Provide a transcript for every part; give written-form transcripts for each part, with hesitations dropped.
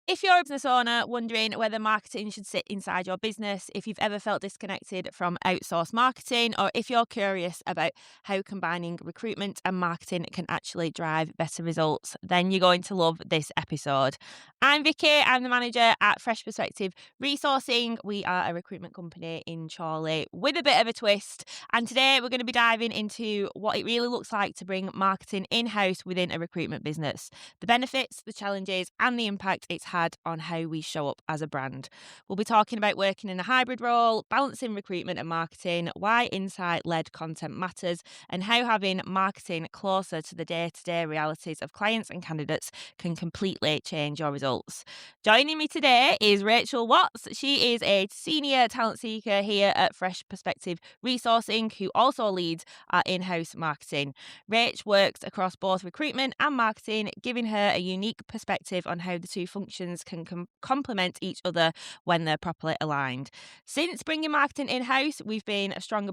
If you're a business owner wondering whether marketing should sit inside your business, if you've ever felt disconnected from outsourced marketing, or if you're curious about how combining recruitment and marketing can actually drive better results, then you're going to love this episode. I'm Vicky, I'm the manager at Fresh Perspective Resourcing. We are a recruitment company in Chorley with a bit of a twist. And today we're going to be diving into what it really looks like to bring marketing in-house within a recruitment business, the benefits, the challenges, and the impact it's had on how we show up as a brand. We'll be talking about working in a hybrid role, balancing recruitment and marketing, why insight-led content matters, and how having marketing closer to the day-to-day realities of clients and candidates can completely change your results. Joining me today is Rachael Watts. She is a senior talent seeker here at Fresh Perspective Resourcing, who also leads our in-house marketing. Rach works across both recruitment and marketing, giving her a unique perspective on how the two functions can complement each other when they're properly aligned. Since bringing marketing in-house, we've had stronger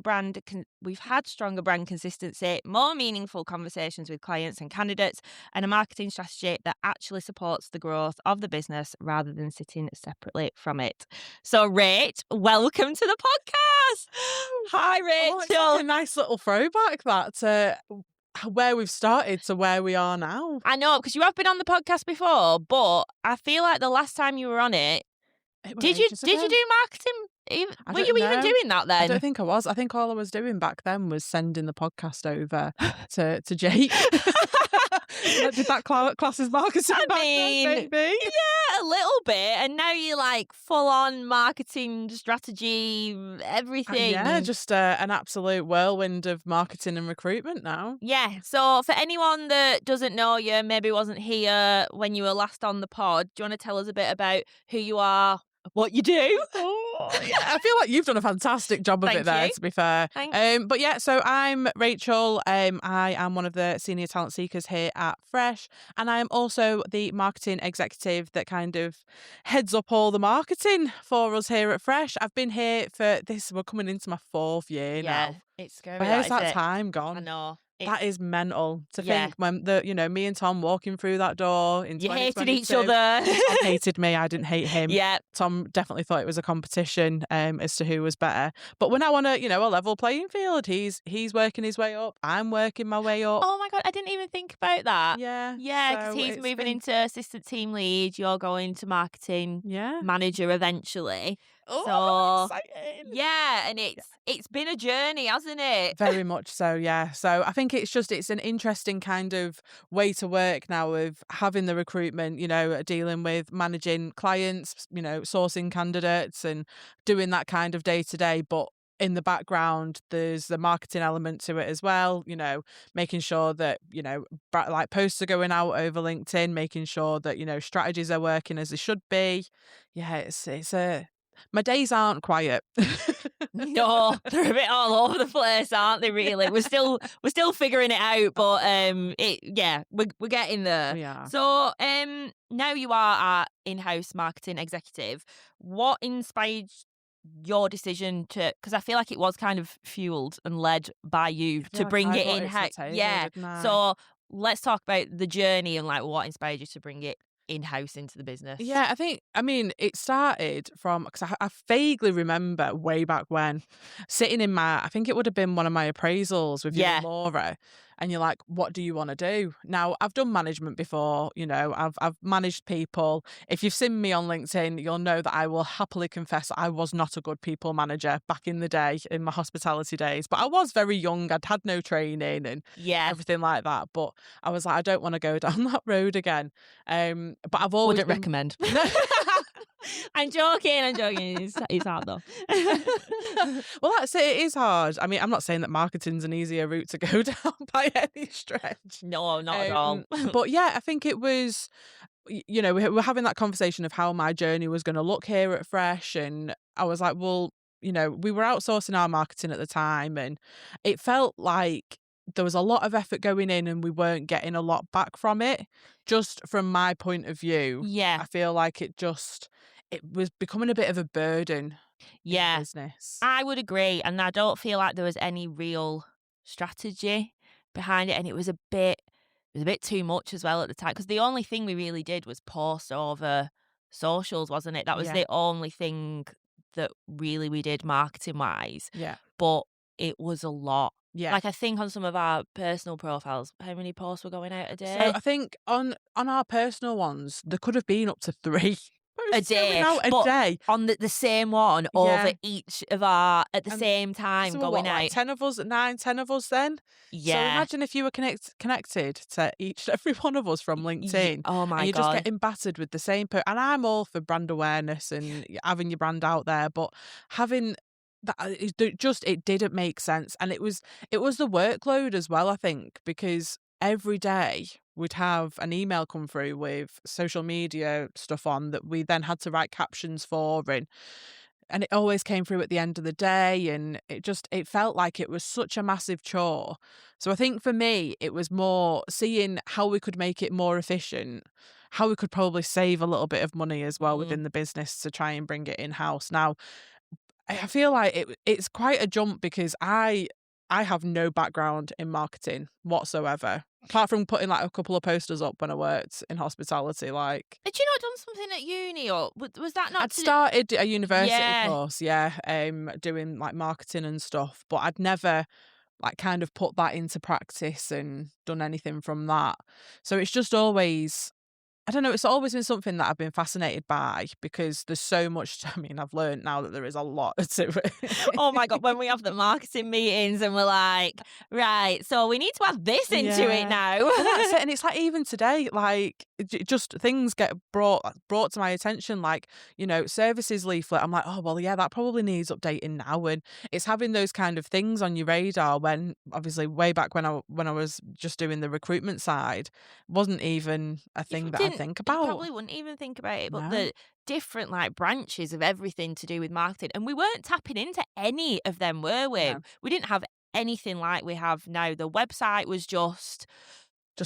brand consistency, more meaningful conversations with clients and candidates, and a marketing strategy that actually supports the growth of the business rather than sitting separately from it. So, Rach, welcome to the podcast. Hi, Rachel. Oh, it's like a nice little throwback that to where we've started to where we are now. I know, because you have been on the podcast before, but I feel like the last time you were on it, did you do marketing? Were you even doing that then? I don't think I was. I think all I was doing back then was sending the podcast over to Jake. Did that class as marketing back then, maybe? Yeah, a little bit. And now you're like full on marketing strategy, everything. Yeah, just an absolute whirlwind of marketing and recruitment now. Yeah. So for anyone that doesn't know you, maybe wasn't here when you were last on the pod, do you want to tell us a bit about who you are, what you do? Yeah, I feel like you've done a fantastic job of it there, to be fair. But yeah, so I'm Rachel. I am one of the senior talent seekers here at Fresh, and I am also the marketing executive that kind of heads up all the marketing for us here at Fresh. I've been here for this. We're coming into my 4th year now. It's scary. Where's that time gone? I know. That is mental to think when me and Tom walking through that door in 2022. You hated each other. Tom hated me. I didn't hate him. Yeah. Tom definitely thought it was a competition as to who was better. But we're now on a level playing field. He's working his way up. I'm working my way up. Oh my God, I didn't even think about that. Yeah. Yeah, because he's moving into assistant team lead. You're going to marketing manager eventually. Oh, so exciting. Yeah, and it's been a journey, hasn't it? Very much so, yeah. So I think it's an interesting kind of way to work now of having the recruitment, dealing with managing clients, sourcing candidates and doing that kind of day to day. But in the background, there's the marketing element to it as well, making sure that, like posts are going out over LinkedIn, making sure that, strategies are working as they should be. Yeah, my days aren't quiet. No, they're a bit all over the place, aren't they? Really, we're still figuring it out, but we're getting there. Yeah. So now you are our in-house marketing executive. What inspired your decision to? Because I feel like it was kind of fueled and led by you to bring it in-house. Yeah. So let's talk about the journey and like what inspired you to bring it in-house into the business. Yeah, it started from, because I vaguely remember way back when sitting in I think it would have been one of my appraisals with you and Laura, and you're like, what do you want to do? Now, I've done management before, I've managed people. If you've seen me on LinkedIn, you'll know that I will happily confess that I was not a good people manager back in the day, in my hospitality days, but I was very young. I'd had no training and everything like that, but I was like, I don't want to go down that road again. But I've always wouldn't recommend. I'm joking. It's hard though. Well, that's it. It is hard. I mean, I'm not saying that marketing's an easier route to go down by any stretch. No, not at all. But yeah, I think it was, we're having that conversation of how my journey was going to look here at Fresh. And I was like, well, we were outsourcing our marketing at the time, and it felt like there was a lot of effort going in and we weren't getting a lot back from it. Just from my point of view, I feel like it was becoming a bit of a burden in the business. I would agree, and I don't feel like there was any real strategy behind it, and it was a bit too much as well at the time, because the only thing we really did was post over socials, wasn't it? That was the only thing that really we did marketing wise. Yeah. But it was a lot. Yeah. Like, I think on some of our personal profiles, how many posts were going out a day? So I think on our personal ones, there could have been up to 3 A posts going day, out a but day. on the same one over Yeah. each of our at the And same time So going what, out. like 10 of us, 9, 10 of us then? So Yeah. imagine if you were connected to each and every one of us from LinkedIn, Oh my and you're just God. getting battered with the same and I'm all for brand awareness and having your brand out there, but having that, it didn't make sense. And it was the workload as well, I think, because every day we'd have an email come through with social media stuff on that we then had to write captions for, and it always came through at the end of the day, and it felt like it was such a massive chore. So I think for me, it was more seeing how we could make it more efficient, how we could probably save a little bit of money as well within the business to try and bring it in-house. Now, I feel like it's quite a jump because I have no background in marketing whatsoever, apart from putting like a couple of posters up when I worked in hospitality. Like, Had you not done something at uni, or was that not I'd started a university Yeah. course, doing like marketing and stuff, but I'd never like kind of put that into practice and done anything from that. So it's just always, I don't know, it's always been something that I've been fascinated by because there's so much. I mean, I've learned now that there is a lot to it. Oh my God, when we have the marketing meetings and we're like, right, so we need to add this into it Yeah. now. And that's it. And it's like even today, like just things get brought to my attention, like, services leaflet. I'm like, oh well, yeah, that probably needs updating now. And it's having those kind of things on your radar when obviously way back when I was just doing the recruitment side wasn't even a thing that I think You about. probably wouldn't even think about it, but No. the different like branches of everything to do with marketing, and we weren't tapping into any of them, were we? No. We didn't have anything like we have now. The website was just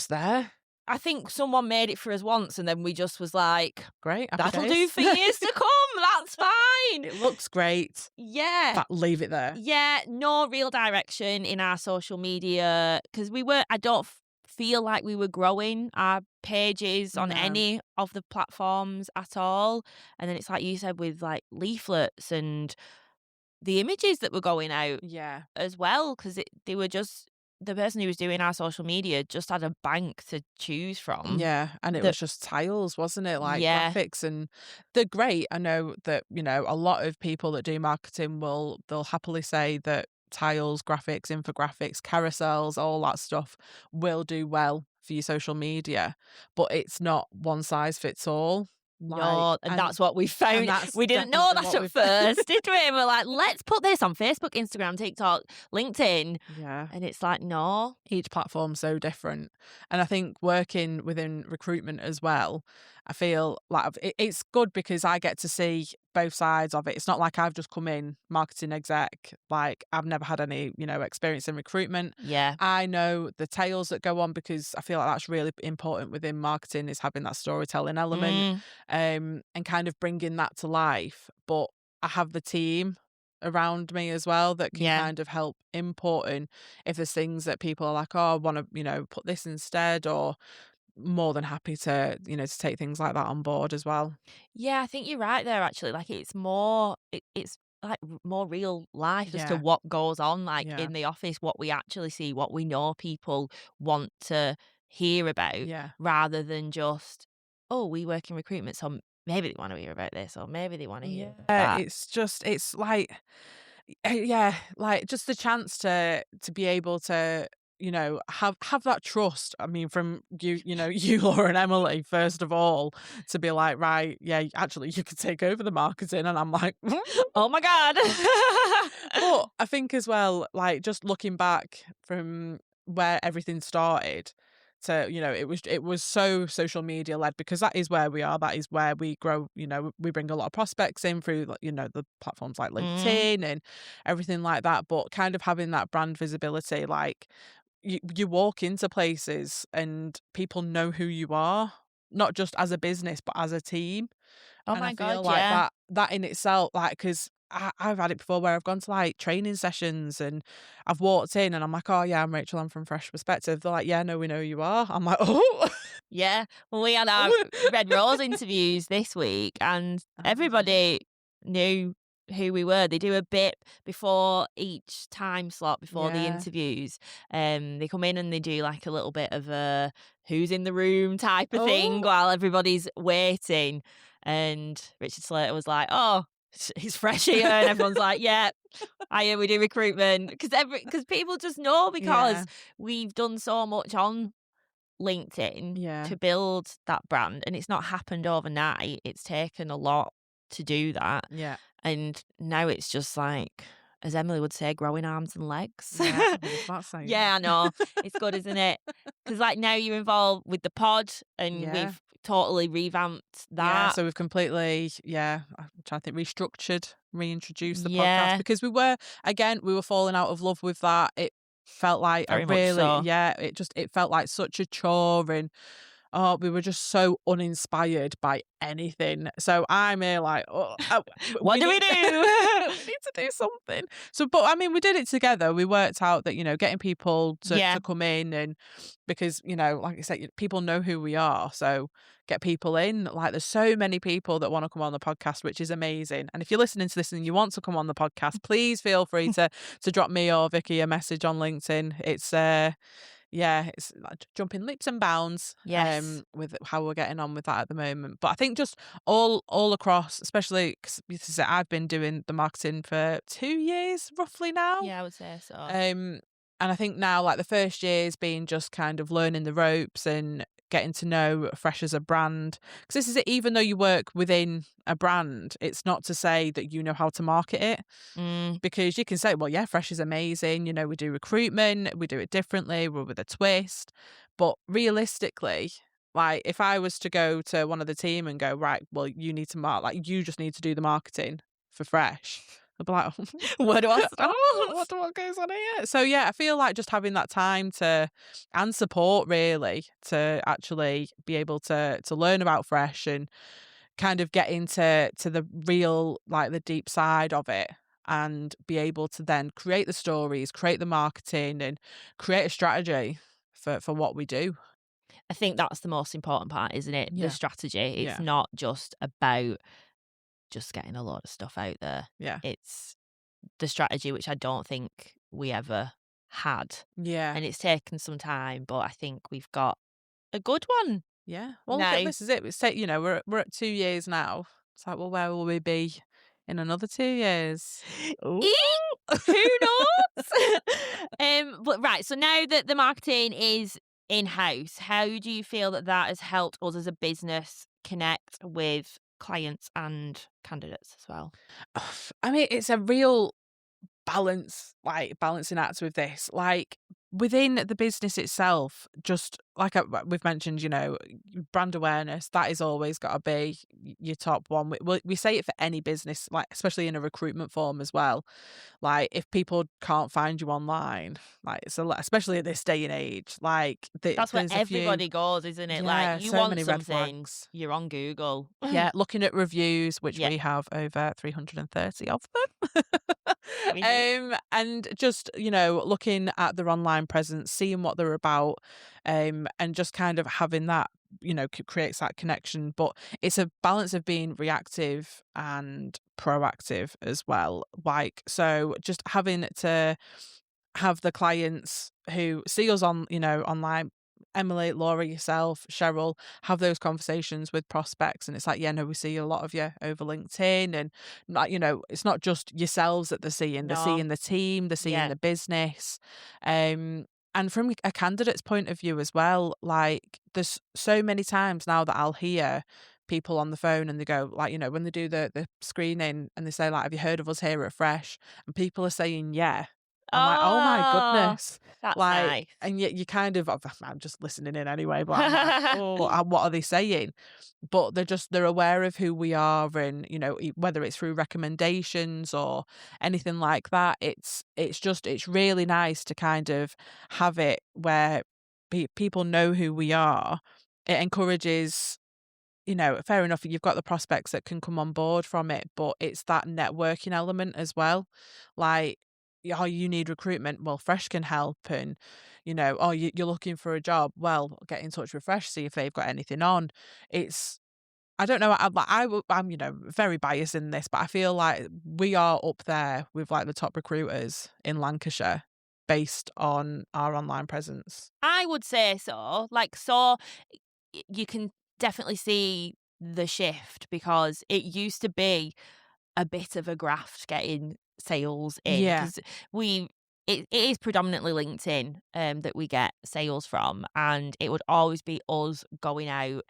there. I think someone made it for us once, and then we just was like, Great. happy that'll days. do for years to come. That's fine. It looks great. Yeah. But leave it there. Yeah, no real direction in our social media because I don't feel like we were growing our pages on No. any of the platforms at all. And then it's like you said with like leaflets and the images that were going out Yeah. as well, because they were just the person who was doing our social media just had a bank to choose from. Yeah, and it was just tiles, wasn't it? Like Yeah. graphics, and they're great. I know that, a lot of people that do marketing they'll happily say that tiles, graphics, infographics, carousels, all that stuff will do well for your social media, but it's not one size fits all. No, and that's what we found. that's We didn't know definitely that what at we've- first, did we? And we're like, let's put this on Facebook, Instagram, TikTok, LinkedIn. Yeah. And it's like, no. Each platform's so different. And I think working within recruitment as well, I feel like it's good because I get to see both sides of it. It's not like I've just come in marketing exec, like I've never had any, experience in recruitment. Yeah. I know the tales that go on because I feel like that's really important within marketing, is having that storytelling element, and kind of bringing that to life. But I have the team around me as well that can kind of help input, and if there's things that people are like, oh, I want to put this instead, or more than happy to to take things like that on board as well. Yeah, I think you're right there, actually. Like, it's more, it's like more real life as to Yeah. what goes on, like Yeah. in the office, what we actually see, what we know people want to hear about, Yeah. rather than just, oh, we work in recruitment, so maybe they want to hear about this, or maybe they want to hear that. It's like, like just the chance to be able to have that trust. I mean, from you, you, Laura and Emily, first of all, to be like, right, yeah, actually you could take over the marketing, and I'm like, Oh my God. but I think as well, like just looking back from where everything started to, it was so social media led, because that is where we are. That is where we grow. We bring a lot of prospects in through, the platforms like LinkedIn and everything like that. But kind of having that brand visibility, like you walk into places and people know who you are, not just as a business, but as a team. Oh And my I feel God, like yeah. that in itself, like, because I've had it before where I've gone to like training sessions and I've walked in and I'm like, oh yeah, I'm Rachel, I'm from Fresh Perspective. They're like, yeah, no, we know who you are. I'm like, oh. Yeah. Well, we had our Red Rose interviews this week, and everybody knew who we were. They do a bit before each time slot, before the Yeah. interviews. They come in and they do like a little bit of a who's in the room type of thing Oh. while everybody's waiting. And Richard Slater was like, "Oh, he's fresh here," and everyone's like, "Yeah, we do recruitment," because people just know because Yeah. we've done so much on LinkedIn Yeah. to build that brand, and it's not happened overnight. It's taken a lot to do that. Yeah. And now it's just like, as Emily would say, growing arms and legs. Yeah. I was about to say Yeah, I know. It's good, isn't it? Because like now you're involved with the pod, and Yeah. we've totally revamped Yeah, that. so we've completely, I'm trying to think, restructured, reintroduced the podcast Yeah, because we were falling out of love with that. It felt like very much so. it felt like such a chore, and we were just so uninspired by anything. So I'm here like, What do we do? we need to do something. So, but I mean, we did it together. We worked out that, getting people Yeah. to come in, and because, like I said, people know who we are. So get people in. Like, there's so many people that want to come on the podcast, which is amazing. And if you're listening to this and you want to come on the podcast, please feel free to drop me or Vicky a message on LinkedIn. It's it's like jumping leaps and bounds Yes. with how we're getting on with that at the moment. But I think just all across, especially because I've been doing the marketing for 2 years roughly now. Yeah, I would say so. And I think now, like, the first year's been just kind of learning the ropes and getting to know Fresh as a brand. Because this is it, even though you work within a brand, it's not to say that you know how to market it. Because you can say, well, yeah, Fresh is amazing. We do recruitment, we do it differently, we're with a twist. But realistically, like, if I was to go to one of the team and go, right, well, you need to you just need to do the marketing for Fresh. They'll be like, Where do I start? what goes on here? So yeah, I feel like just having that time and support really to actually be able to learn about Fresh and kind of get into the real, like, the deep side of it, and be able to then create the stories, create the marketing, and create a strategy for what we do. I think that's the most important part, isn't it? Yeah. The strategy. It's Yeah. not just about just getting a lot of stuff out there. Yeah. It's the strategy, which I don't think we ever had. Yeah. And it's taken some time, but I think we've got a good one. Yeah. Well, look, No. this is it. We're at 2 years now. It's like, well, where will we be in another 2 years? Ooh. Who knows? But right, so now that the marketing is in-house, how do you feel that has helped us as a business connect with clients and candidates as well? I mean, it's a real balancing act with this. Like, within the business itself, just like we've mentioned, brand awareness, that is always got to be your top one. We say it for any business, like, especially in a recruitment form as well. Like, if people can't find you online, like, it's a lot, especially at this day and age. Like, That's where there's a few, everybody goes, isn't it? yeah, Like, you so want many red something, flags. you're on Google. Yeah, looking at reviews, which Yeah. we have over 330 of them. We do. And just, looking at their online presence, seeing what they're about, and just kind of having that, creates that connection. But it's a balance of being reactive and proactive as well. Like, so just having to have the clients who see us on, online, Emily, Laura, yourself, Cheryl, have those conversations with prospects. And it's like, yeah, no, we see a lot of you over LinkedIn. And, like, it's not just yourselves that they're seeing No. the team, they're seeing Yeah. the business. And from a candidate's point of view as well, like, there's so many times now that I'll hear people on the phone and they go, like, when they do the screening and they say, like, have you heard of us here at Fresh? And people are saying, yeah. I'm like, oh my Oh, goodness. that's Like, nice. and yet you kind of, I'm just listening in anyway, but I'm like, oh, what are they saying? But they're aware of who we are, and, whether it's through recommendations or anything like that, it's really nice to kind of have it where people know who we are. It encourages, fair enough, you've got the prospects that can come on board from it, but it's that networking element as well. Like, oh, you need recruitment. Well, Fresh can help. And, oh, you're looking for a job. Well, get in touch with Fresh, see if they've got anything on. It's, I don't know. I'm, very biased in this, but I feel like we are up there with like the top recruiters in Lancashire based on our online presence. I would say so. Like, so you can definitely see the shift because it used to be a bit of a graft getting sales in Yeah. because it is predominantly LinkedIn that we get sales from, and it would always be us going out,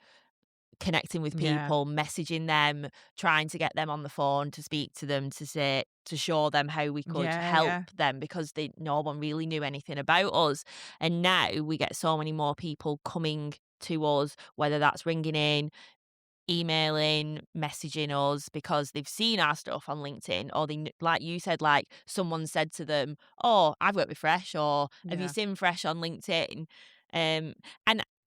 connecting with Yeah. people, messaging them, trying to get them on the phone to speak to them, to show them how we could Yeah. help Yeah. them because no one really knew anything about us. And now we get so many more people coming to us, whether that's ringing in, emailing, messaging us because they've seen our stuff on LinkedIn, or like you said, like someone said to them, "Oh, I've worked with Fresh," or "Have you Yeah. seen Fresh on LinkedIn?" And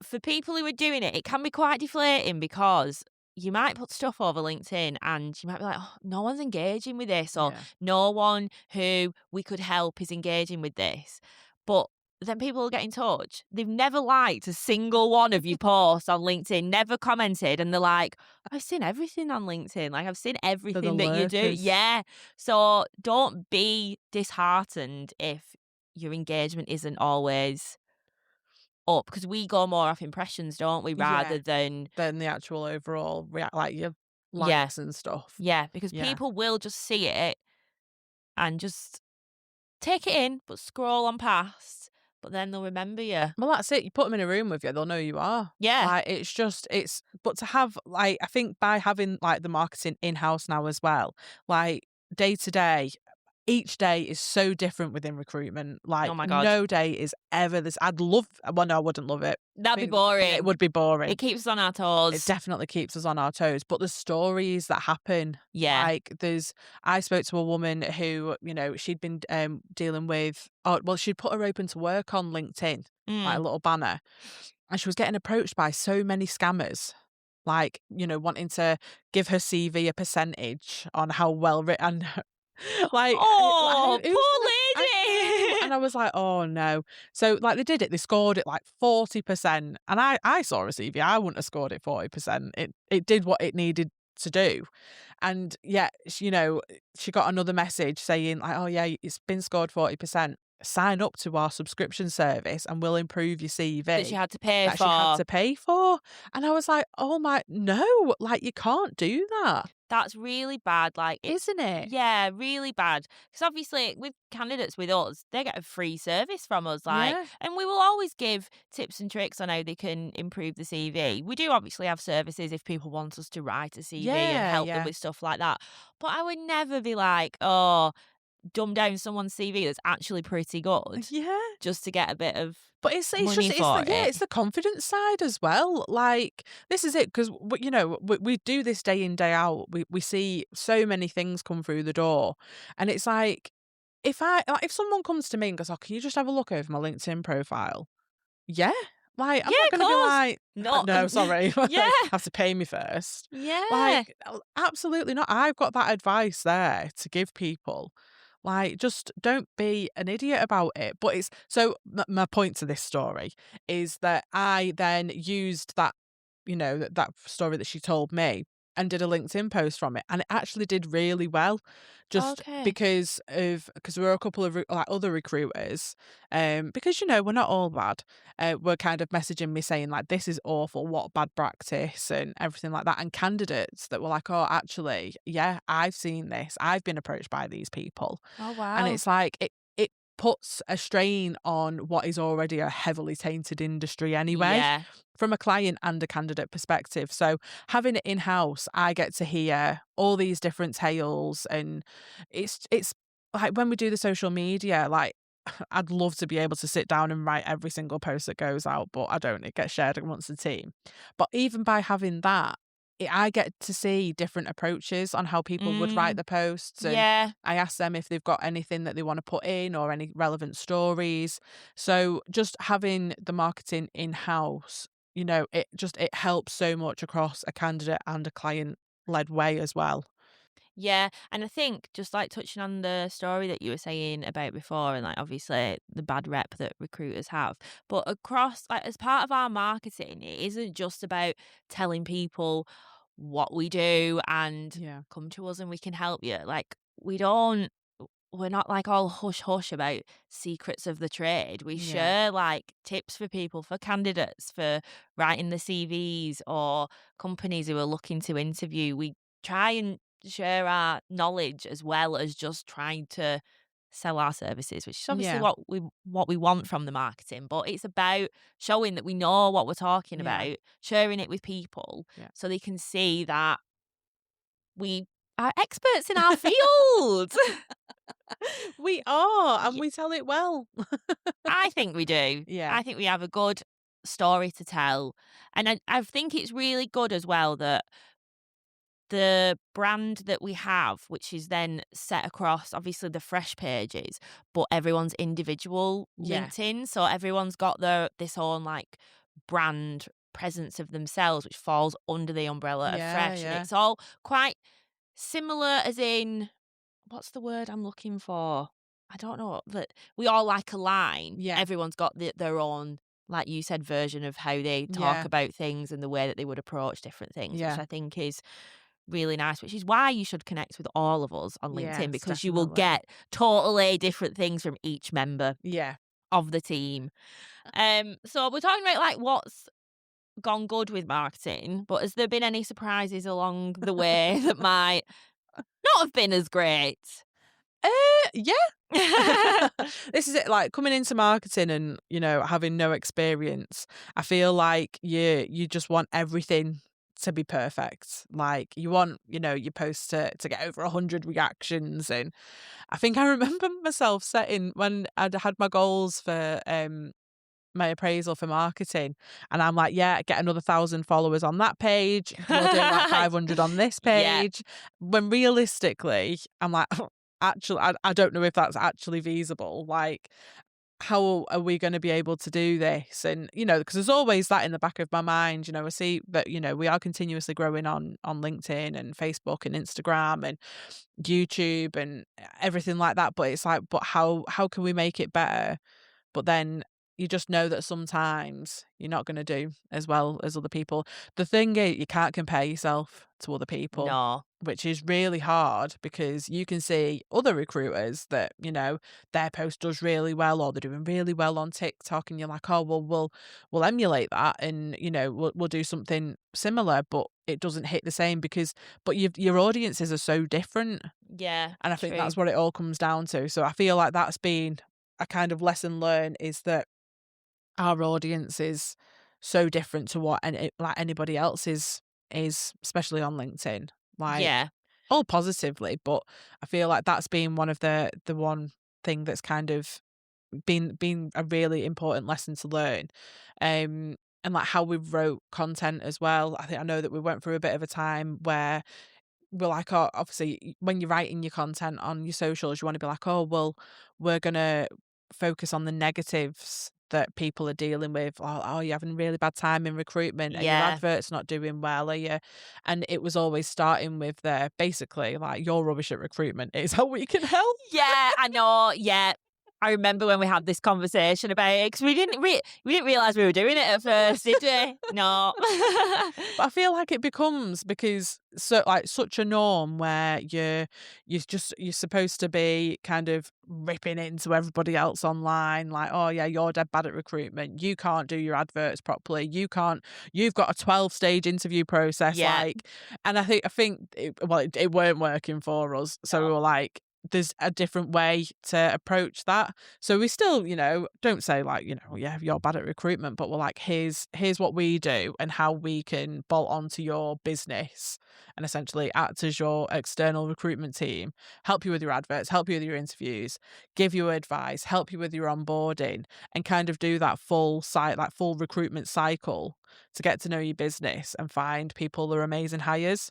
for people who are doing it, it can be quite deflating because you might put stuff over LinkedIn and you might be like, "Oh, no one's engaging with this," or Yeah. "No one who we could help is engaging with this." But then people will get in touch. They've never liked a single one of your posts on LinkedIn, never commented, and they're like, "I've seen everything on LinkedIn. Like, I've seen They're the everything that you do." lurkers. Yeah. So don't be disheartened if your engagement isn't always up because we go more off impressions, don't we? Yeah. Rather than, Than the actual overall like your yeah, likes and stuff. yeah, because Yeah. people will just see it and just take it in, but scroll on past, but then they'll remember you. Well, that's it. You put them in a room with you, they'll know who you are. Yeah. Like, it's just, but to have, like, I think by having, like, the marketing in-house now as well, like, day to day, each day is so different within recruitment. Oh Like, my God. no day is ever this. Well, no, I wouldn't love it. I That'd be think, yeah, it boring. would be boring. It keeps us on our It toes. definitely keeps us on our toes, but the stories that happen, Yeah. like I spoke to a woman who, she'd been dealing with, oh, well, she'd put her open to work on LinkedIn, like a Mm. little banner, and she was getting approached by so many scammers, like, wanting to give her CV a percentage on how well written. Oh, Who's gonna? I know, poor lady. and I was like, "Oh no!" So like they did it. They scored it like 40%, and I saw a CV. I wouldn't have scored it 40%. It did what it needed to do, and yet she got another message saying like, "Oh yeah, it's been scored 40%. Sign up to our subscription service, and we'll improve your That she CV." had to pay That she had for. to pay for, and I was like, "Oh my no! Like you can't do that, That's really bad, like, it's isn't it?" yeah, really bad. Because obviously with candidates with us, they get a free service from us, like, Yeah. and we will always give tips and tricks on how they can improve the CV. We do obviously have services if people want us to write a CV and Yeah, help them yeah. with stuff like that, but I would never be like, "Oh, dumb down someone's CV that's actually pretty good Yeah. just to get a bit of But it's money just it's for the yeah, it." it's the confidence side as well. Like, this is it, 'cause we do this day in, day out. We see so many things come through the door, and it's like, if someone comes to me and goes, "Oh, can you just have a look over my LinkedIn profile?" Yeah. Like, I'm Yeah, not of gonna be course. like, Not "No, sorry, yeah, have to pay me first." yeah. Like, absolutely not. I've got that advice there to give people. Like, just don't be an idiot about it. But it's so my point to this story is that I then used that story that she told me and did a LinkedIn post from it, and it actually did really well, just Okay. because we were a couple of like other recruiters, because we're not all bad, were kind of messaging me saying like, this is awful, what bad practice and everything like that, and candidates that were like, oh, actually, yeah, I've seen this, I've been approached by these people, Oh, and wow. it's like it puts a strain on what is already a heavily tainted industry anyway, Yeah. from a client and a candidate perspective. So having it in-house, I get to hear all these different tales, and it's like when we do the social media, like I'd love to be able to sit down and write every single post that goes out, but I don't. It gets shared amongst the team. But even by having that, I get to see different approaches on how people would write Mm, the posts, and yeah. I ask them if they've got anything that they want to put in or any relevant stories. So just having the marketing in-house, it helps so much across a candidate and a client led way as well. Yeah, and I think just like touching on the story that you were saying about before, and like obviously the bad rep that recruiters have, but across like as part of our marketing, it isn't just about telling people what we do and Yeah. come to us and we can help you. Like we don't we're not like all hush hush about secrets of the trade. We Yeah. share like tips for people, for candidates, for writing the CVs or companies who are looking to interview. We try and share our knowledge as well as just trying to sell our services, which is obviously Yeah. what we want from the marketing. But it's about showing that we know what we're talking Yeah. about, sharing it with people Yeah. so they can see that we are experts in our field. We are, and Y- we tell it well. I think we do. Yeah. I think we have a good story to tell. And I think it's really good as well that the brand that we have, which is then set across obviously the fresh pages, but everyone's individual Yeah. LinkedIn. So everyone's got this own like brand presence of themselves, which falls under the umbrella of Yeah. fresh. And Yeah. it's all quite similar, as in, what's the word I'm looking for? I don't know, that we all like align. Yeah. Everyone's got their own, like you said, version of how they talk Yeah. about things and the way that they would approach different things, which Yeah. I think is really nice, which is why you should connect with all of us on LinkedIn Yes, because you will definitely. get totally different things from each member Yeah. of the team. So we're talking about like what's gone good with marketing, but has there been any surprises along the way that might not have been as great? Yeah. This is it, like, coming into marketing and, having no experience, I feel like you just want everything to be perfect. Like, you want, your posts to get over 100 reactions, and I think I remember myself setting when I'd had my goals for, my appraisal for marketing, and I'm like, "Yeah, get another 1,000 followers on that page. We'll do, like, 500 on this Yeah, page." When realistically, I'm like, actually, I don't know if that's actually feasible. Like, how are we gonna be able to do this? And, because there's always that in the back of my mind. I see that, we are continuously growing on LinkedIn and Facebook and Instagram and YouTube and everything like that, but it's like, but how can we make it better? But then you just know that sometimes you're not gonna do as well as other people. The thing is, you can't compare yourself to other people, no, which is really hard because you can see other recruiters that, their post does really well or they're doing really well on TikTok, and you're like, "Oh, well, we'll emulate that and, we'll do something similar," but it doesn't hit the same because but your audiences are so different, yeah, and I think true, that's what it all comes down to. So I feel like that's been a kind of lesson learned, is that our audience is so different to what like anybody else is, especially on LinkedIn. Like, yeah, all positively, but I feel like that's been one of the one thing that's kind of been a really important lesson to learn. And like how we wrote content as well. I know that we went through a bit of a time where we're like, oh, obviously, when you're writing your content on your socials, you want to be like, oh, well, we're gonna focus on the negatives that people are dealing with. Oh, you're having a really bad time in recruitment. Are your yeah. adverts not doing well? Are you? And it was always starting with the basically like, you're rubbish at recruitment. It's how we can help. Yeah, I know, yeah. I remember when we had this conversation about it because we didn't realize we were doing it at first, did we? No. But I feel like it becomes, because such a norm where you're supposed to be kind of ripping into everybody else online, like, oh yeah, you're dead bad at recruitment. You can't do your adverts properly. You've got a 12-stage interview process, Yeah, like, and I think it weren't working for us. So we no. were like, there's a different way to approach that. So we still, don't say like, yeah, you're bad at recruitment, but we're like, here's what we do and how we can bolt onto your business and essentially act as your external recruitment team, help you with your adverts, help you with your interviews, give you advice, help you with your onboarding, and kind of do that full recruitment cycle to get to know your business and find people that are amazing hires.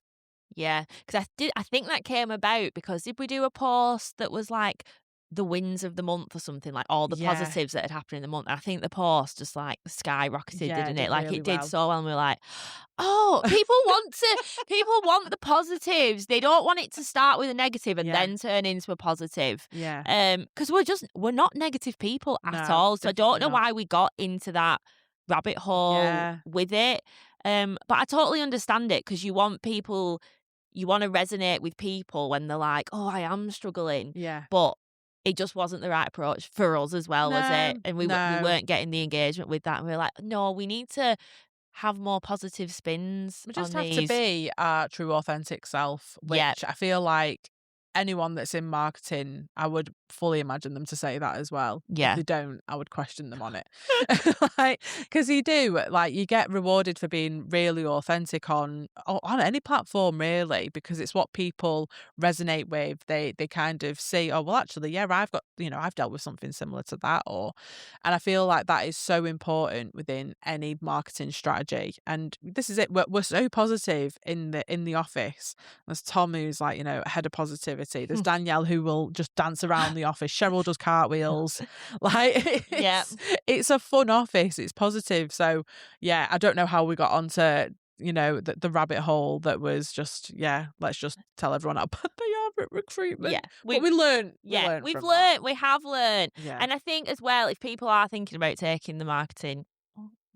Yeah, because I think that came about because did we do a post that was like the wins of the month or something, like all the Yeah. positives that had happened in the month. And I think the post just like skyrocketed, Yeah, it didn't it? did Like really it did well. so well. And we were like, oh, people want the positives. They don't want it to start with a negative and Yeah. then turn into a positive. Yeah. Because we're not negative people at No, all. So I don't definitely know not. why we got into that rabbit hole Yeah. with it. But I totally understand it because you want to resonate with people when they're like, oh, I am struggling. Yeah. But it just wasn't the right approach for us as well, was No, it? And we no. weren't getting the engagement with that. And we were like, no, we need to have more positive spins We on just have to these. be our true authentic self, Yeah. which I feel like anyone that's in marketing, I would fully imagine them to say that as well. Yeah. If they don't, I would question them on it. Like, because you do, like, you get rewarded for being really authentic on any platform, really, because it's what people resonate with. They kind of see, oh, well, actually, yeah, I've got, I've dealt with something similar to that, and I feel like that is so important within any marketing strategy. And this is it. We're so positive in the office. There's Tom, who's like, head of positivity. There's Danielle, who will just dance around the office. Cheryl does cartwheels. Like, Yeah. it's a fun office. It's positive. So yeah, I don't know how we got onto the rabbit hole that was just, let's just tell everyone how bad they are at recruitment. Yeah. But we learned. Yeah, We've learned. we have learned. Yeah. And I think as well, if people are thinking about taking the marketing,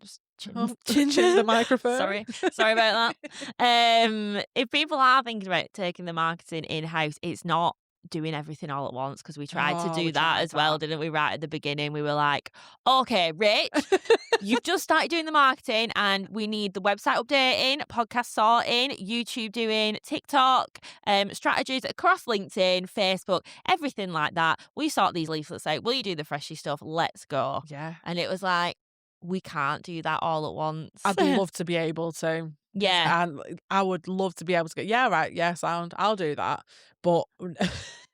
just Chin the microphone. Sorry about that. If people are thinking about taking the marketing in-house, it's not doing everything all at once, because we tried to do that as well, didn't we? Right at the beginning, we were like, okay, Rach, you've just started doing the marketing and we need the website updating, podcast sorting, YouTube doing, TikTok, strategies across LinkedIn, Facebook, everything like that. We sort these leaflets out. Will you do the freshy stuff? Let's go. Yeah. And it was like, we can't do that all at once. I'd love to be able to. Yeah. And I would love to be able to go, yeah, right, yeah, sound, I'll do that. But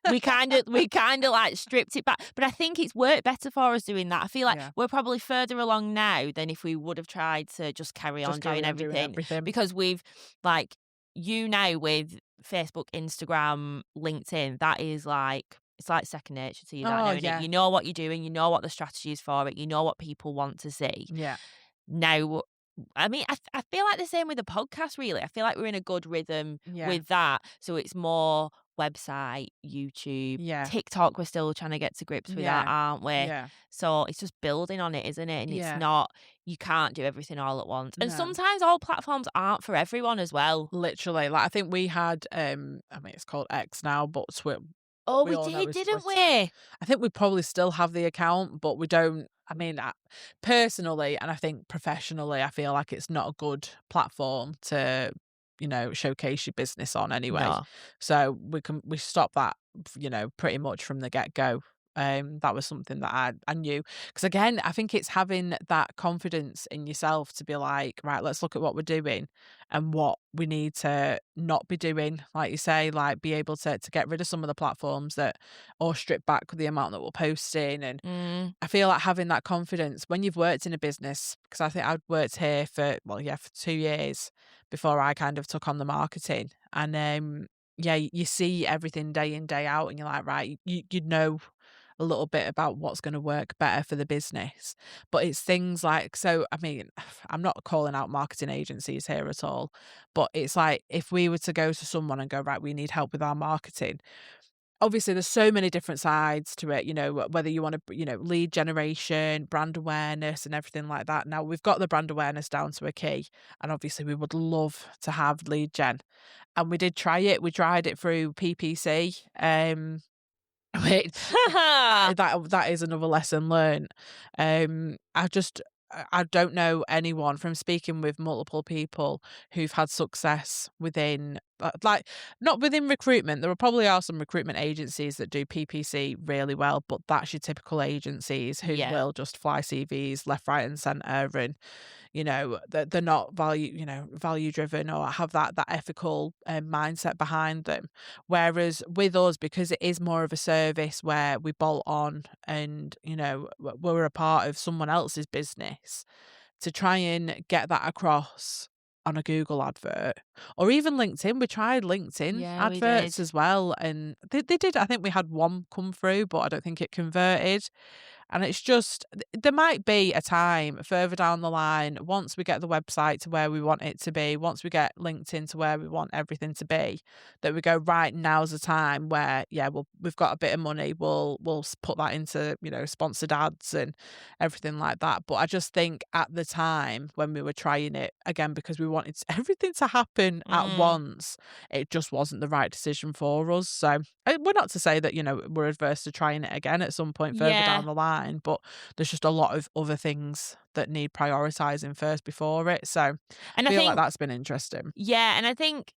we kind of like stripped it back. But I think it's worked better for us doing that. I feel like we're probably further along now than if we would have tried to just carry on doing everything. Because we've, like, now with Facebook, Instagram, LinkedIn, that is like, it's like second nature to you. You know what you're doing. You know what the strategy is for it. You know what people want to see. Yeah. Now, I mean, I feel like the same with the podcast, really. I feel like we're in a good rhythm with that. So it's more website, YouTube, TikTok. We're still trying to get to grips with that, aren't we? Yeah. So it's just building on it, isn't it? And it's not, you can't do everything all at once. And No. sometimes all platforms aren't for everyone as well. Literally. Like, I think we had, I mean, it's called X now, but Oh, we did, didn't we? I think we probably still have the account, but we don't. I mean, personally, and I think professionally, I feel like it's not a good platform to, showcase your business on anyway. No. So we stopped that, pretty much from the get-go. That was something that I knew, because again, I think it's having that confidence in yourself to be like, right, let's look at what we're doing and what we need to not be doing. Like you say, like, be able to get rid of some of the platforms or strip back the amount that we're posting. And I feel like having that confidence when you've worked in a business, because I think I'd worked here for 2 years before I kind of took on the marketing. And you see everything day in, day out, and you're like, right, you know a little bit about what's going to work better for the business. But it's things like, so I mean, I'm not calling out marketing agencies here at all, but it's like, if we were to go to someone and go, right, we need help with our marketing, obviously there's so many different sides to it, whether you want to, lead generation, brand awareness and everything like that. Now we've got the brand awareness down to a key, and obviously we would love to have lead gen. And we did try it. We tried it through PPC. Which that is another lesson learned. I don't know anyone, from speaking with multiple people, who've had success within, like, not within recruitment. There probably are some recruitment agencies that do PPC really well, but that's your typical agencies who will just fly CVs left, right, and centre, and they're not value driven, or have that ethical mindset behind them. Whereas with us, because it is more of a service where we bolt on and we're a part of someone else's business, to try and get that across, on a Google advert or even LinkedIn. We tried LinkedIn Yeah, we adverts did. as well, and they did. I think we had one come through, but I don't think it converted. And it's just, there might be a time further down the line, once we get the website to where we want it to be, once we get LinkedIn to where we want everything to be, that we go, right, now's the time where, yeah, we've got a bit of money, we'll put that into, sponsored ads and everything like that. But I just think at the time when we were trying it, again, because we wanted everything to happen at Mm. once, it just wasn't the right decision for us. So we're not to say that, we're adverse to trying it again at some point further Yeah. down the line, but there's just a lot of other things that need prioritising first before it. So I And I feel like think, that's been interesting. yeah, and I think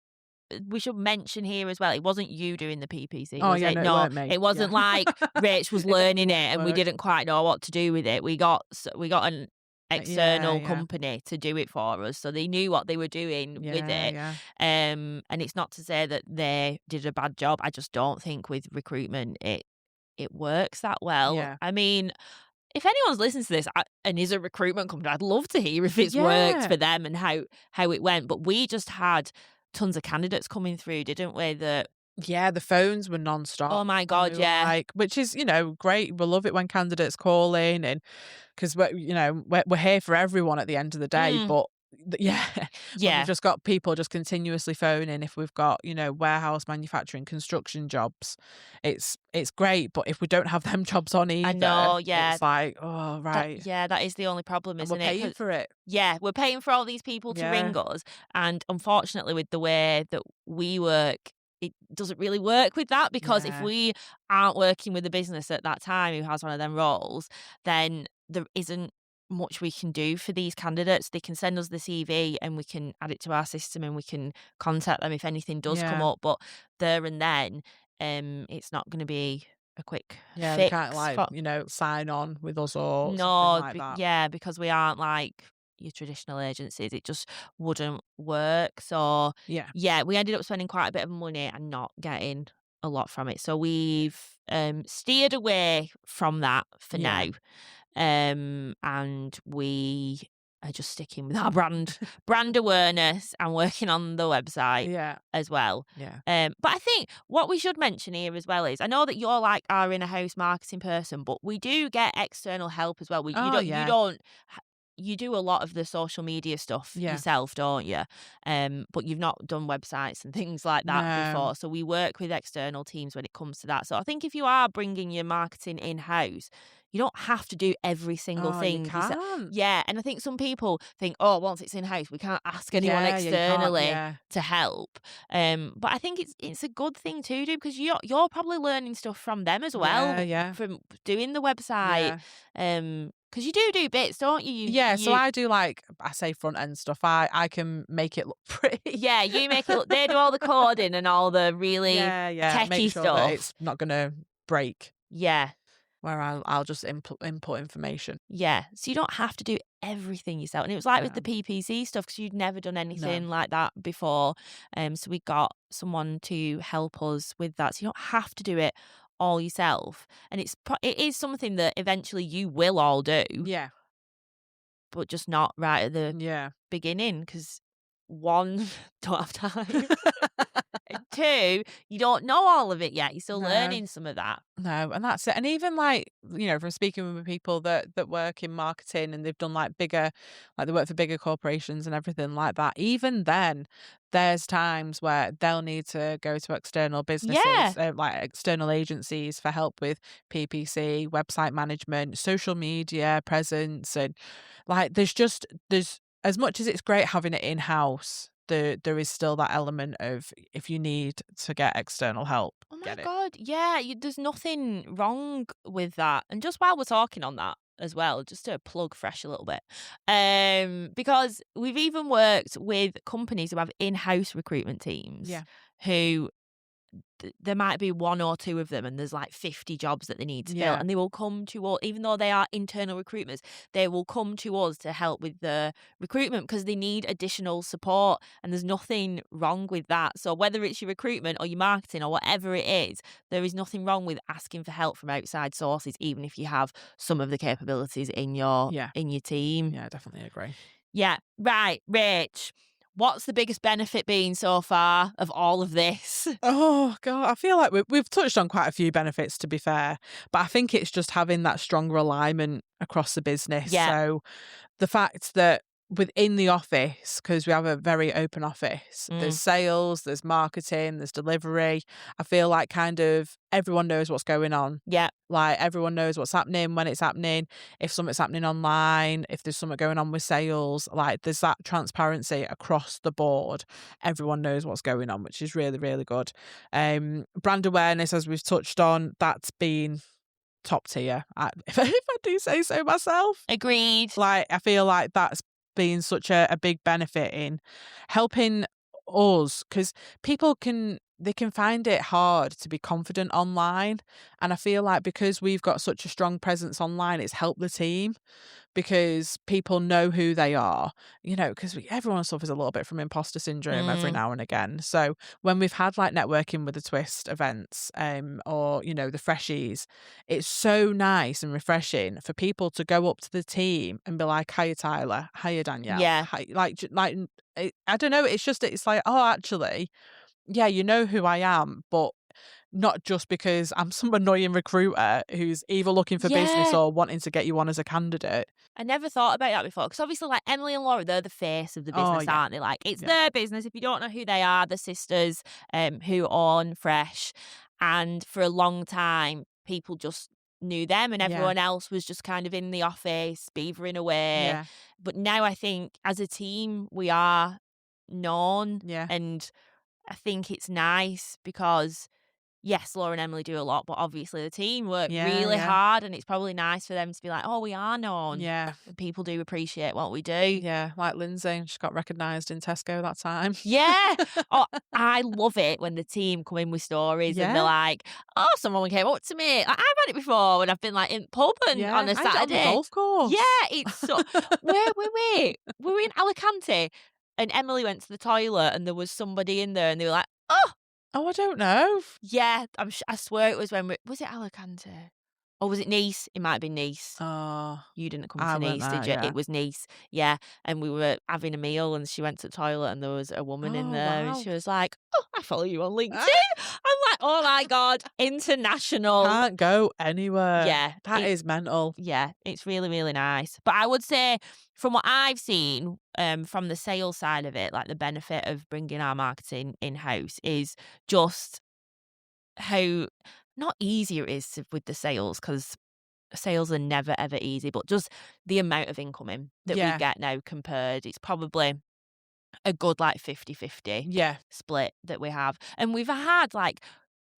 we should mention here as well, it wasn't you doing the PPC, Oh was yeah, it? no, it No, weren't me. it Yeah. wasn't like Rach was It definitely learning it wasn't and we work. didn't quite know what to do with it. We got an Yeah, external yeah. company to do it for us, so they knew what they were doing with Yeah, it. yeah. And it's not to say that they did a bad job. I just don't think with recruitment it works that well. Yeah. I mean, if anyone's listening to this and is a recruitment company, I'd love to hear if it's worked Yeah. for them and how it went. But we just had tons of candidates coming through, didn't we? That, Yeah, the phones were oh non-stop, my and we God, were yeah. like, which is, great. We love it when candidates call in, and because we're here for everyone at the end of the day. Mm, But yeah, when we've yeah. just got people just continuously phoning, if we've got, warehouse, manufacturing, construction jobs, it's great. But if we don't have them jobs on I either, know, yeah. it's like, oh right, That is the only problem, and we're isn't it? paying 'Cause for it. yeah, we're paying for all these people to Yeah, ring us, and unfortunately, with the way that we work, it doesn't really work with that, because if yeah, we aren't working with the business at that time who has one of them roles, then there isn't much we can do for these candidates. They can send us the CV and we can add it to our system and we can contact them if anything does come yeah. up, but there and then, it's not going to be a quick Yeah, they can't fix like, for. sign on with us or something No, like that. yeah, because we aren't like your traditional agencies. It just wouldn't work. So, Yeah, yeah, we ended up spending quite a bit of money and not getting a lot from it. So we've steered away from that for now. yeah, And we are just sticking with our brand awareness and working on the website yeah, as well. yeah. But I think what we should mention here as well is, I know that you're like our in-house marketing person, but we do get external help as well. Oh You yeah, don't you do a lot of the social media stuff yeah. yourself, don't you? But you've not done websites and things like that No. before. So we work with external teams when it comes to that. So I think if you are bringing your marketing in-house, you don't have to do every single Oh, you thing yourself. can't. Yeah, and I think some people think, oh, once it's in-house, we can't ask anyone Yeah, you can't. externally Yeah, to help. But I think it's a good thing to do, because you're probably learning stuff from them as yeah, well, yeah, from doing the website. yeah. Because you do bits, don't you? Yeah, so I do like, I say front end stuff. I can make it look pretty. Yeah, you make it look. They do all the coding and all the really Yeah, yeah. Make techie sure that it's stuff. not gonna break. Yeah, Where I'll just input information. yeah. So you don't have to do everything yourself. And it was like with the No, PPC stuff, because you'd never done no. anything like that before. So we got someone to help us with that. So you don't have to do it all yourself. And it is something that eventually you will all do, Yeah, but just not right at the yeah. beginning, because one, don't have time. And two, you don't know all of it yet. You're still No. learning some of that. No, and that's it. And even like, from speaking with people that work in marketing and they've done like bigger, like they work for bigger corporations and everything like that, even then, there's times where they'll need to go to external Yeah. businesses, like external agencies for help with PPC, website management, social media presence. And like, there's as much as it's great having it in-house, there is still that element of, if you need to get external help, Oh my get it. God. Yeah. There's nothing wrong with that. And just while we're talking on that as well, just to plug Fresh a little bit, because we've even worked with companies who have in-house recruitment teams Yeah. who there might be one or two of them and there's like 50 jobs that they need to fill, Yeah. and they will come to us, even though they are internal recruiters, they will come to us to help with the recruitment because they need additional support, and there's nothing wrong with that. So whether it's your recruitment or your marketing or whatever it is, there is nothing wrong with asking for help from outside sources, even if you have some of the capabilities in your Yeah. team. Yeah, definitely agree. Yeah. Right, Rach. What's the biggest benefit been so far of all of this? Oh God, I feel like we've touched on quite a few benefits, to be fair, but I think it's just having that stronger alignment across the business. Yeah. So the fact that within the office, because we have a very open office, there's sales, there's marketing, there's delivery. I feel like kind of everyone knows what's going on. Yeah. Like everyone knows what's happening, when it's happening, if something's happening online, if there's something going on with sales, like there's that transparency across the board. Everyone knows what's going on, which is really, really good. Brand awareness, as we've touched on, that's been top tier, if I do say so myself. Agreed. Like, I feel like that's been such a big benefit in helping us, because people can find it hard to be confident online. And I feel like because we've got such a strong presence online, it's helped the team, because people know who they are, because everyone suffers a little bit from imposter syndrome every now and again. So when we've had like networking with the Twist events, or, the freshies, it's so nice and refreshing for people to go up to the team and be like, hiya Tyler, hiya Danielle. Yeah. I don't know. It's like, oh, actually, yeah, you know who I am, but not just because I'm some annoying recruiter who's either looking for business or wanting to get you on as a candidate. I never thought about that before, because obviously, like, Emily and Laura, they're the face of the business, aren't they? Like, it's their business. If you don't know who they are, the sisters who own Fresh. And for a long time, people just knew them, and everyone else was just kind of in the office, beavering away. Yeah. But now I think as a team, we are known. Yeah. And I think it's nice because, yes, Laura and Emily do a lot, but obviously the team work really hard, and it's probably nice for them to be like, oh, we are known. Yeah. And people do appreciate what we do. Yeah, like Lindsay, she got recognised in Tesco that time. Yeah. Oh, I love it when the team come in with stories and they're like, oh, someone came up to me. I've had it before when I've been like in pub and on a I did it Saturday. on the golf course. Yeah, it's so. Where were we? We were in Alicante, and Emily went to the toilet, and there was somebody in there, and they were like, oh. Oh, I don't know. Yeah, I swear it was when was it Alicante? Or was it Nice? It might have been Nice. Oh, You didn't come I to went Nice, there, did you? yeah. It was Nice. Yeah. And we were having a meal, and she went to the toilet, and there was a woman in there, and wow. she was like, oh, I follow you on LinkedIn. I'm like, oh my God, international. Can't go anywhere. Yeah. That is mental. Yeah, it's really, really nice. But I would say, from what I've seen, from the sales side of it, like the benefit of bringing our marketing in-house is just how not easier it is with the sales, because sales are never ever easy, but just the amount of incoming that we get now compared, it's probably a good like 50-50 split that we have. And we've had like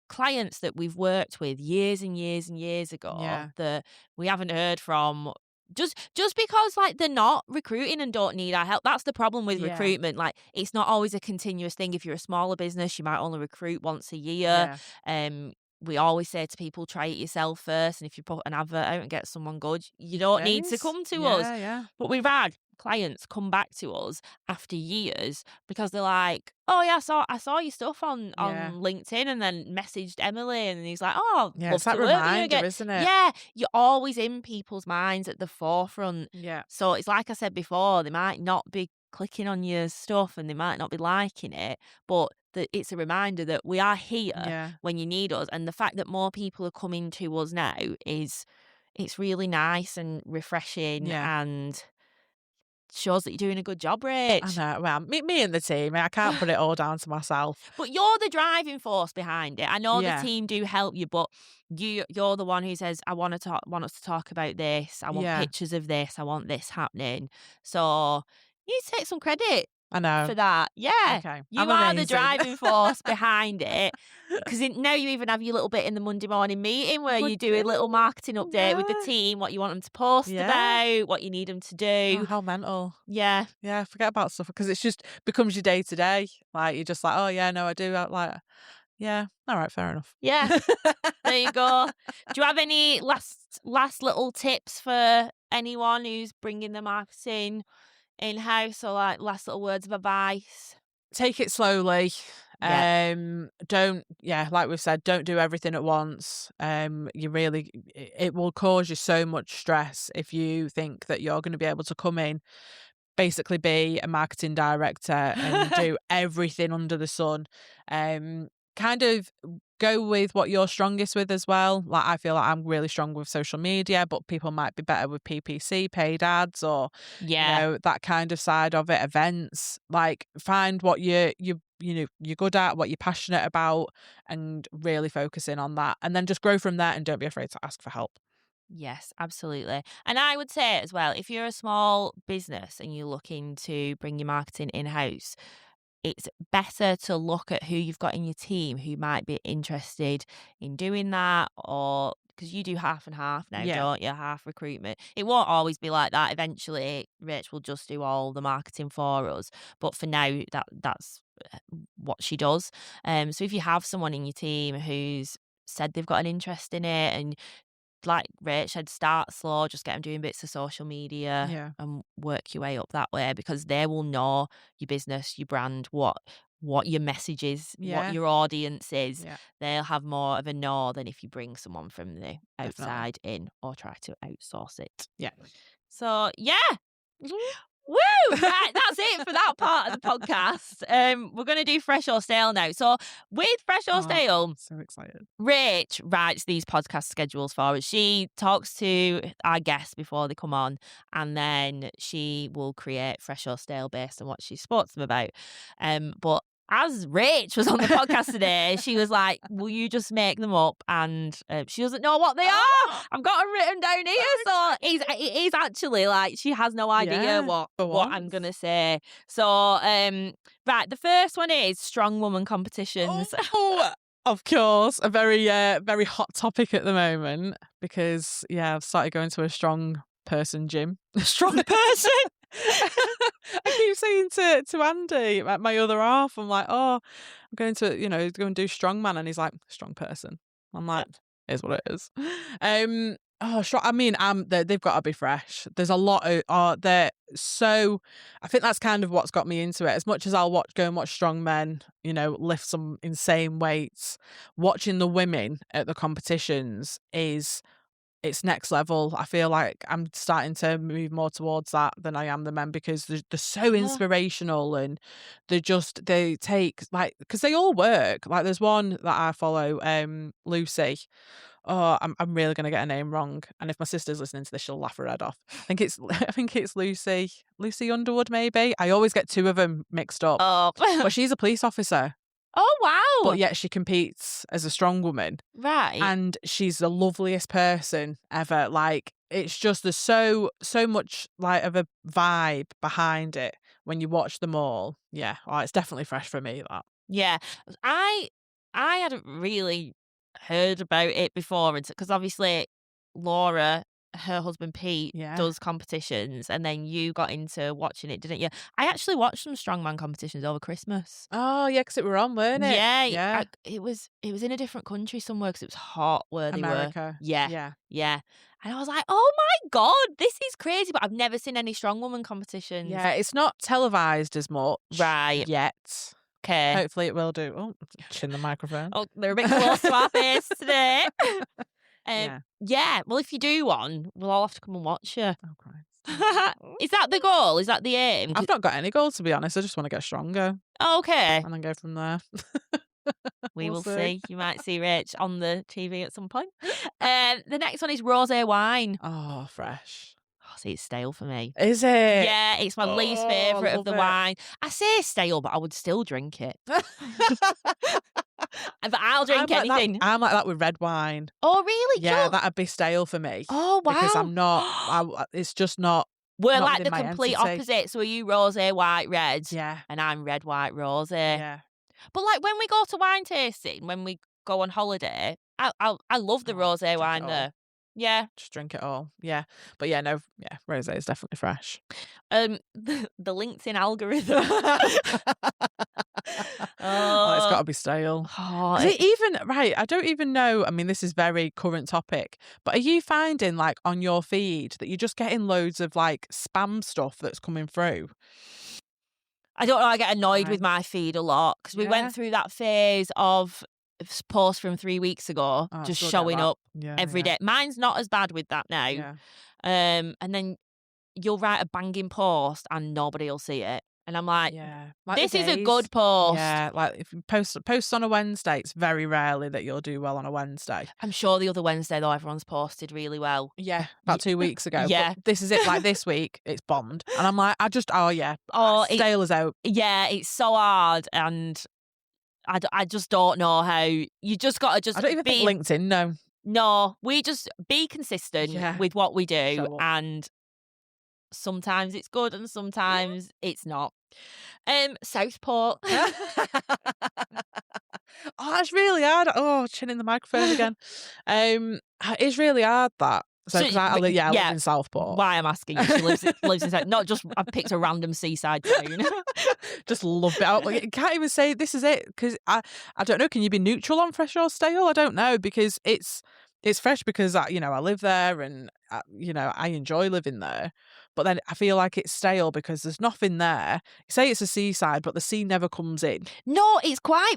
clients that we've worked with years and years and years ago that we haven't heard from, just because like they're not recruiting and don't need our help. That's the problem with recruitment. Like, it's not always a continuous thing. If you're a smaller business, you might only recruit once a year. We always say to people, try it yourself first, and if you put an advert out and get someone good, you don't need to come to us. But we've had clients come back to us after years because they're like, oh yeah, I saw your stuff on LinkedIn, and then messaged Emily, and he's like, oh, love it's that to work with you reminder, again. isn't it? Yeah, you're always in people's minds at the forefront. Yeah. So it's like I said before, they might not be clicking on your stuff and they might not be liking it, but it's a reminder that we are here when you need us. And the fact that more people are coming to us now it's really nice and refreshing and shows that you're doing a good job, Rach. I know. Well, me and the team, I can't put it all down to myself. But you're the driving force behind it. I know the team do help you, but you're the one who says, I want us to talk about this. I want pictures of this. I want this happening. So you need to take some credit. I know. For that. Yeah. Okay. You are the driving force behind it. Because now you even have your little bit in the Monday morning meeting where you do a little marketing update with the team, what you want them to post about, what you need them to do. Oh, how mental. Yeah. Yeah, forget about stuff, because it's just becomes your day to day. Like, you're just like, oh yeah, no, I do. Like, yeah, all right, fair enough. Yeah. There you go. Do you have any last little tips for anyone who's bringing the marketing in-house, or like last little words of advice? Take it slowly. Don't, like we've said, don't do everything at once. It will cause you so much stress if you think that you're going to be able to come in, basically be a marketing director and do everything under the sun. Kind of go with what you're strongest with as well. Like, I feel like I'm really strong with social media, but people might be better with PPC, paid ads, or that kind of side of it, events. Like, find what you're good at, what you're passionate about, and really focus in on that, and then just grow from there, and don't be afraid to ask for help. Yes, absolutely. And I would say as well, if you're a small business and you're looking to bring your marketing in-house, it's better to look at who you've got in your team who might be interested in doing that, or because you do half and half now, don't you? Half recruitment. It won't always be like that. Eventually, Rach will just do all the marketing for us. But for now, that's what she does. So if you have someone in your team who's said they've got an interest in it, and like Rach said, start slow, just get them doing bits of social media and work your way up that way, because they will know your business, your brand, what your message is, what your audience is. They'll have more of a know than if you bring someone from the outside in or try to outsource it. So, woo! Right, that's it for that part of the podcast. We're going to do Fresh or Stale now. So with Fresh or Stale, so excited. Rach writes these podcast schedules for us. She talks to our guests before they come on, and then she will create Fresh or Stale based on what she spoke to them about. But as Rach was on the podcast today, she was like, will you just make them up? And she doesn't know what they are. I've got them written down here. So it is actually like she has no idea what I'm going to say. So, right, the first one is strong woman competitions. Oh, of course. A very, very hot topic at the moment because, I've started going to a strong person gym. Strong person? I keep saying to Andy, my other half, I'm like, I'm going to, go and do strongman, and he's like, strong person. I'm like, here's what it is. They've got to be fresh. There's a lot of, I think that's kind of what's got me into it. As much as I'll go and watch strong men, lift some insane weights, watching the women at the competitions it's next level. I feel like I'm starting to move more towards that than I am the men, because they're so inspirational, and they take, like, because they all work. Like, there's one that I follow, Lucy. Oh, I'm really gonna get a name wrong, and if my sister's listening to this, she'll laugh her head off. I think it's Lucy Underwood, maybe. I always get two of them mixed up. Oh, but she's a police officer. Oh, wow. But yet she competes as a strong woman. Right. And she's the loveliest person ever. Like, it's just, there's so much like of a vibe behind it when you watch them all. Yeah. Oh, it's definitely fresh for me, that. Yeah. I hadn't really heard about it before, because obviously Laura, her husband Pete, does competitions, and then you got into watching it, didn't you? I actually watched some strongman competitions over Christmas. Oh yeah, because it were on, weren't it? Yeah. It was in a different country somewhere, because it was hot where they America. were. Yeah. And I was like, oh my God, this is crazy. But I've never seen any strong woman competitions. Yeah, it's not televised as much. Right. Yet. Okay. Hopefully it will do. Oh, chin the microphone. Oh, they're a bit close to our face today. Well, if you do one, we'll all have to come and watch you. Oh, Christ. Is that the goal? Is that the aim? I've not got any goals, to be honest. I just want to get stronger. Okay. And then go from there. We will see. You might see Rach on the TV at some point. The next one is rosé wine. Oh, fresh. Oh, see, it's stale for me. Is it? Yeah, it's my least favourite of the wine. I say stale, but I would still drink it. But I'll drink anything. I'm like that with red wine. Oh, really? Yeah, that'd be stale for me. Oh, wow. Because I'm not, it's just not. We're like the complete opposite. So are you rosé, white, red? Yeah. And I'm red, white, rosé. Yeah. But like when we go to wine tasting, when we go on holiday, I love the rosé wine there. Yeah. Just drink it all. Yeah. But rosé is definitely fresh. The LinkedIn algorithm. It's got to be stale. I don't even know. I mean, this is very current topic, but are you finding, like, on your feed that you're just getting loads of like spam stuff that's coming through? I don't know. I get annoyed with my feed a lot, because we went through that phase of posts from 3 weeks ago just showing up every day. Mine's not as bad with that now. Yeah. And then you'll write a banging post and nobody will see it. And I'm like, like this the is a days. good post. Yeah, like if you post on a Wednesday, it's very rarely that you'll do well on a Wednesday. I'm sure the other Wednesday, though, everyone's posted really well. Yeah, about 2 weeks ago. Yeah. But this is it, like this week, it's bombed. And I'm like, stale as out. Yeah, it's so hard. And I just don't know how. You just got to just I don't even think LinkedIn, no. No, we just be consistent with what we do. And sometimes it's good and sometimes it's not. Southport. Oh, it's really hard. Oh, chinning the microphone again. It's really hard, that. So, because I live in Southport. Why I'm asking you, she lives in Southport. Not just, I've picked a random seaside town. Just love it. I can't even say this is it, because I don't know. Can you be neutral on fresh or stale? I don't know, because it's fresh because I live there and I enjoy living there. But then I feel like it's stale because there's nothing there. You say it's a seaside, but the sea never comes in. No, it's quite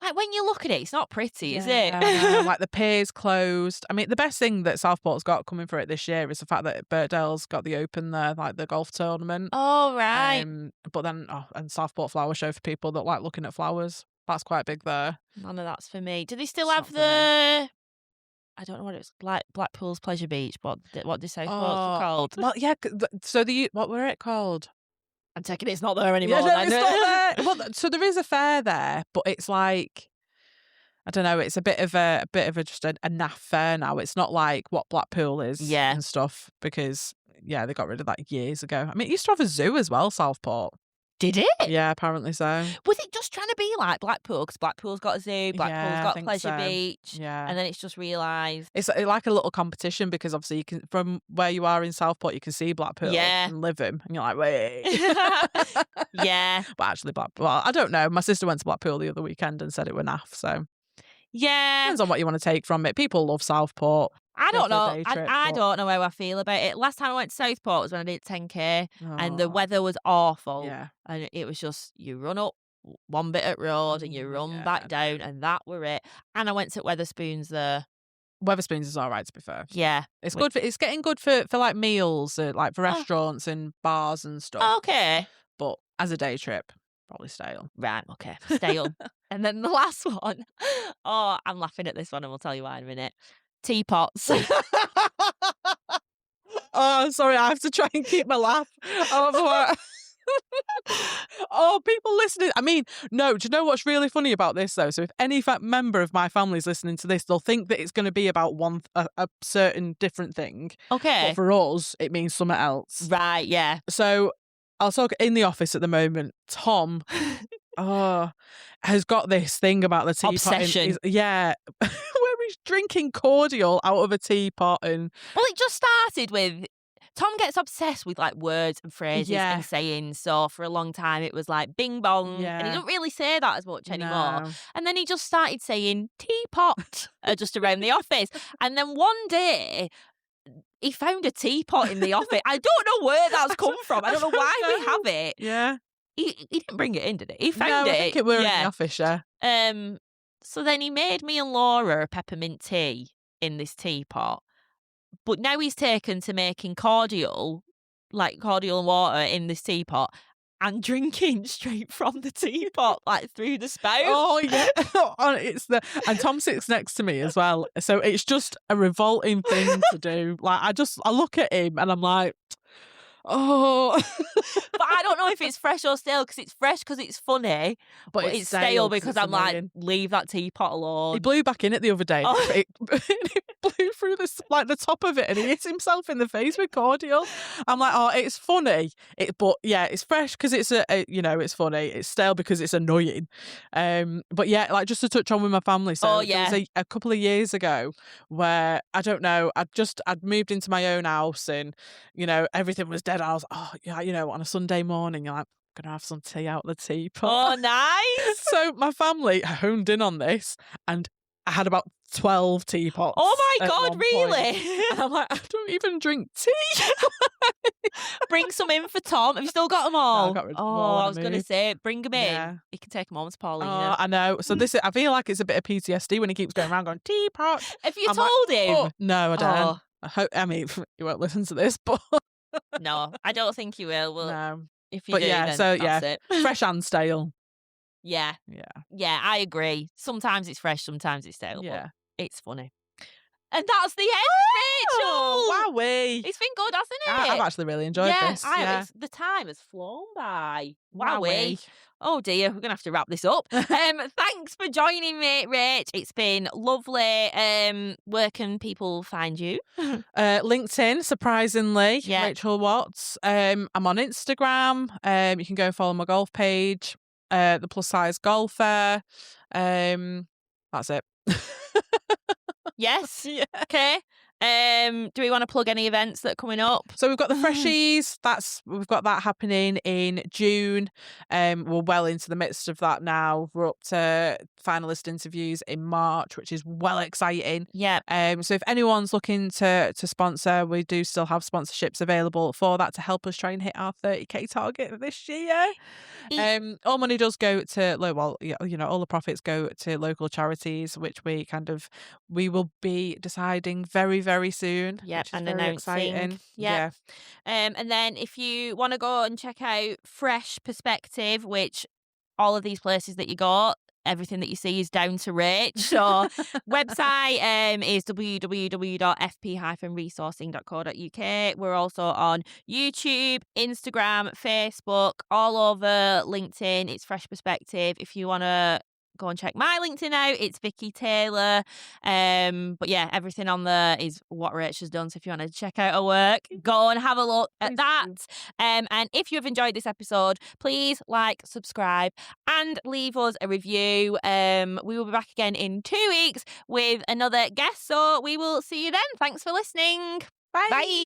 like when you look at it, it's not pretty, is it? Like the pier's closed. I mean, the best thing that Southport's got coming for it this year is the fact that Birkdale's got the Open there, like the golf tournament. Oh, right. But then, and Southport Flower Show for people that like looking at flowers. That's quite big there. None of that's for me. Do they still have the? I don't know what it's like. Blackpool's Pleasure Beach. What do Southport's called? Well, yeah. So what were it called? I'm taking it's not there anymore. Yeah, no, it's not there. Well, so there is a fair there, but it's like, I don't know. It's a bit of a just a naff fair now. It's not like what Blackpool is, and stuff, because they got rid of that years ago. I mean, it used to have a zoo as well, Southport. Did it? Yeah, apparently so. Was it just trying to be like Blackpool? Because Blackpool's got a zoo, Blackpool's got Pleasure Beach. Yeah. And then it's just realised. It's like a little competition, because obviously you can, from where you are in Southport, you can see Blackpool and Lytham. And you're like, wait. Yeah. But actually, well, I don't know. My sister went to Blackpool the other weekend and said it were naff, so. Yeah. Depends on what you want to take from it. People love Southport. I don't know. I don't know how I feel about it. Last time I went to Southport was when I did 10K and the weather was awful. Yeah. And it was just, you run up one bit of road and you run back down, and that were it. And I went to Wetherspoons there. Wetherspoons is all right, to be fair. Yeah. It's good. It's getting good for like meals, like for restaurants and bars and stuff. Okay. But as a day trip, probably stale. Right, okay. Stale. And then the last one. Oh, I'm laughing at this one and we'll tell you why in a minute. Teapots. Oh, sorry, I have to try and keep my laugh. Oh, people listening. I mean, no, do you know what's really funny about this, though? So if any member of my family is listening to this, they'll think that it's going to be about a certain different thing. Okay. But for us, it means something else. Right, yeah. So I'll talk in the office at the moment. Tom has got this thing about the teapot. Obsession. Where he's drinking cordial out of a teapot. And well, it just started with Tom gets obsessed with like words and phrases and sayings. So for a long time it was like bing bong, and he doesn't really say that as much anymore. No. And then he just started saying teapot just around the office. And then one day he found a teapot in the office. I don't know where that's come from. I don't know why we have it. Yeah. He didn't bring it in, did he? He found it. I think it were in the office, yeah. So then he made me and Laura a peppermint tea in this teapot. But now he's taken to making cordial and water in this teapot and drinking straight from the teapot, like through the spout. Oh, yeah. And Tom sits next to me as well. So it's just a revolting thing to do. Like, I look at him and I'm like, oh. But I don't know if it's fresh or stale, because it's fresh because it's funny, but it's stale because I'm annoying. Like, leave that teapot alone. He blew back in it the other day. Oh. It blew through the top of it, and he hit himself in the face with cordial. I'm like, oh, it's funny. But yeah, it's fresh because it's it's funny. It's stale because it's annoying. But yeah, like just to touch on with my family. So there was a couple of years ago where I don't know. I'd moved into my own house, and everything was dead. I was on a Sunday morning, you're like, I'm gonna have some tea out of the teapot. Oh, nice. So my family honed in on this, and I had about 12 teapots. Oh my God, really? And I'm like, I don't even drink tea. Bring some in for Tom. Have you still got them all? No, I got rid of them all. I was going to say, bring them in. You can take them home to Paulina. Oh, I know. So I feel like it's a bit of PTSD when he keeps going around going, teapot. Have you told him? Oh, no, I don't. I mean, you won't listen to this, but No, I don't think you will. Well, No. if you But do, yeah, then so that's yeah, it. fresh and stale. Yeah. Yeah. Yeah, I agree. Sometimes it's fresh, sometimes it's stale, but Yeah. it's funny. And that's the end, Oh, Rachel! wowee. It's been good, I've hasn't it? actually really enjoyed Yeah, this. Yeah. the time has flown by. Wowee. Wowee. Oh dear, we're gonna have to wrap this up. Thanks for joining me, Rach. It's been lovely. Where can people find you? LinkedIn, surprisingly, Yeah. Rachael Watts. I'm on Instagram. You can go and follow my golf page, the Plus Size Golfer. That's it. Yes. Yeah. Okay. Do we want to plug any events that are coming up? So we've got the Freshies. We've got that happening in June. We're well into the midst of that now. We're up to finalist interviews in March, which is well exciting. Yeah. So if anyone's looking to sponsor, we do still have sponsorships available for that to help us try and hit our 30k target this year. All money does go to all the profits go to local charities, which we will be deciding very, very soon. Yep, which is and very announcing. exciting. Yep. And then if you want to go and check out Fresh Perspective, which all of these places that you got, everything that you see is down to Rach. So website is www.fp-resourcing.co.uk. We're also on YouTube, Instagram, Facebook, all over LinkedIn. It's Fresh Perspective. If you want to go and check my LinkedIn out, it's Vicky Taylor. But yeah, everything on there is what Rach has done. So if you want to check out her work, go and have a look at Please that. do. And if you have enjoyed this episode, please like, subscribe, and leave us a review. We will be back again in 2 weeks with another guest. So we will see you then. Thanks for listening. Bye. Bye.